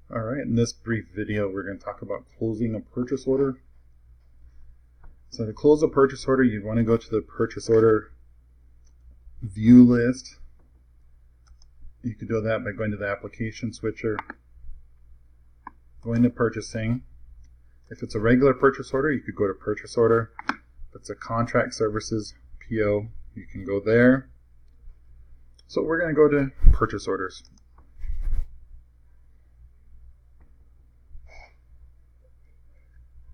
Alright, in this brief video we're going to talk about closing a purchase order. So to close a purchase order, you want to go to the purchase order view list. You can do that by going to the application switcher, going to purchasing. If it's a regular purchase order, you could go to purchase order. If it's a contract services PO, you can go there. So we're going to go to purchase orders.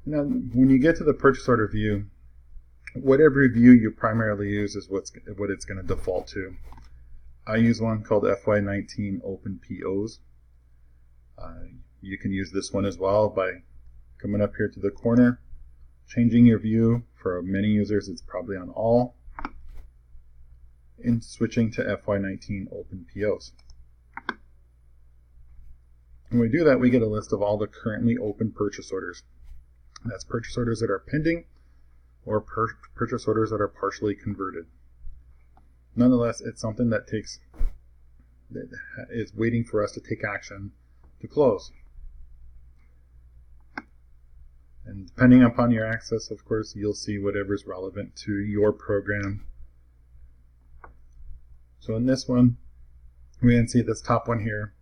Now, when you get to the purchase order view, whatever view you primarily use is what it's going to default to. I use one called FY19 Open POs. You can use this one as well by coming up here to the corner, changing your view. For many users, it's probably on all, and switching to FY19 Open POs. When we do that, we get a list of all the currently open purchase orders. That's purchase orders that are pending or purchase orders that are partially converted. Nonetheless, it's something that is waiting for us to take action to close. And depending upon your access, of course, you'll see whatever's relevant to your program. So in this one, we can see this top one here.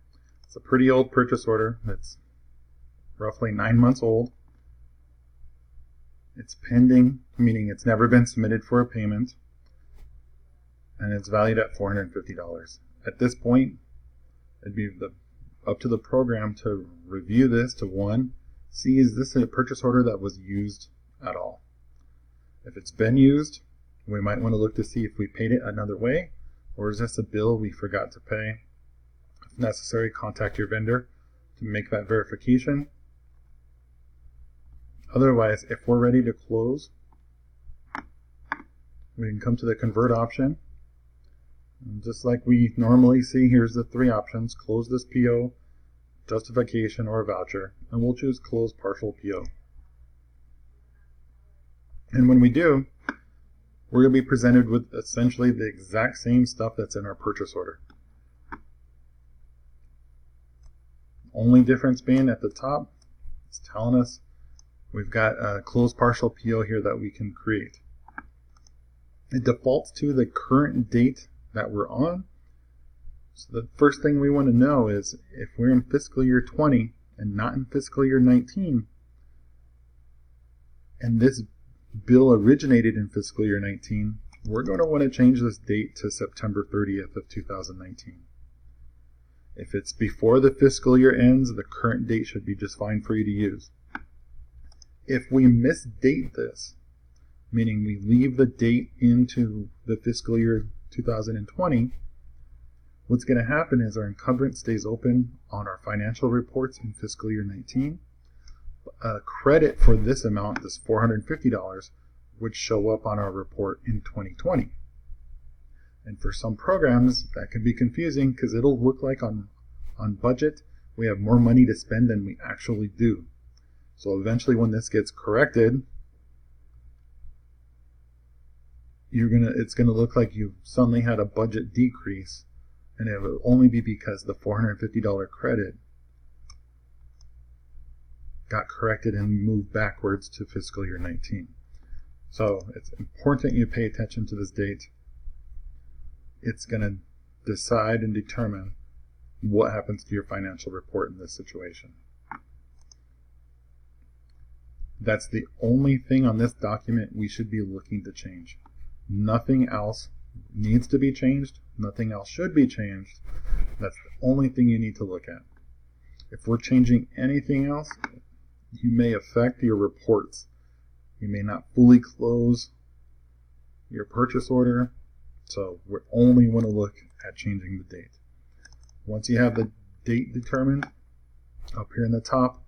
It's a pretty old purchase order. It's roughly 9 months old. It's pending, meaning it's never been submitted for a payment, and it's valued at $450. At this point, it'd be up to the program to review this to one, see is this a purchase order that was used at all. If it's been used, we might want to look to see if we paid it another way, or is this a bill we forgot to pay. If necessary, contact your vendor to make that verification. Otherwise, if we're ready to close, we can come to the convert option. And just like we normally see, here's the three options: close this PO, justification, or voucher. And we'll choose close partial PO. And when we do, we're going to be presented with essentially the exact same stuff that's in our purchase order. Only difference being at the top, it's telling us we've got a closed partial PO here that we can create. It defaults to the current date that we're on. So the first thing we want to know is if we're in fiscal year 20 and not in fiscal year 19, and this bill originated in fiscal year 19, we're going to want to change this date to September 30th of 2019. If it's before the fiscal year ends, the current date should be just fine for you to use. If we misdate this, meaning we leave the date into the fiscal year 2020, what's going to happen is our encumbrance stays open on our financial reports in fiscal year 19. A credit for this amount, this $450, would show up on our report in 2020. And for some programs, that can be confusing because it'll look like on budget we have more money to spend than we actually do. So eventually when this gets corrected, it's gonna look like you suddenly had a budget decrease, and it will only be because the $450 credit got corrected and moved backwards to fiscal year 19. So it's important you pay attention to this date. It's gonna decide and determine what happens to your financial report in this situation. That's the only thing on this document we should be looking to change. Nothing else needs to be changed. Nothing else should be changed. That's the only thing you need to look at. If we're changing anything else, you may affect your reports. You may not fully close your purchase order. So we only want to look at changing the date. Once you have the date determined, up here in the top,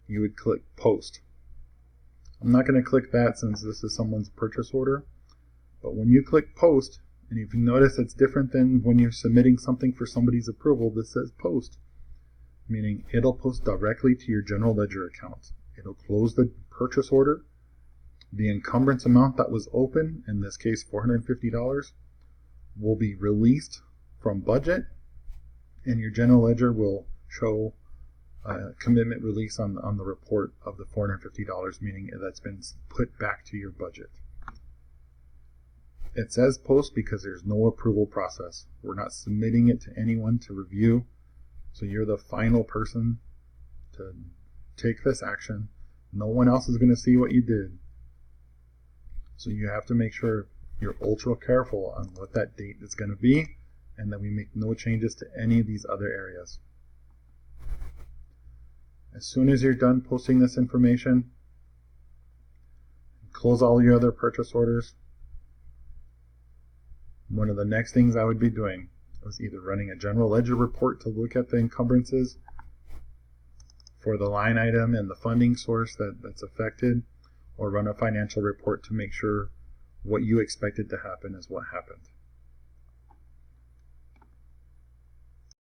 you would click Post. I'm not going to click that since this is someone's purchase order, but when you click Post, and if you notice it's different than when you're submitting something for somebody's approval, this says Post, meaning it'll post directly to your general ledger account. It'll close the purchase order. The encumbrance amount that was open, in this case $450, will be released from budget, and your general ledger will show commitment release on the report of the $450, meaning that's been put back to your budget. It says post because there's no approval process. We're not submitting it to anyone to review, so you're the final person to take this action. No one else is going to see what you did. So you have to make sure you're ultra careful on what that date is going to be, and that we make no changes to any of these other areas. As soon as you're done posting this information, close all your other purchase orders. One of the next things I would be doing was either running a general ledger report to look at the encumbrances for the line item and the funding source that's affected, or run a financial report to make sure what you expected to happen is what happened.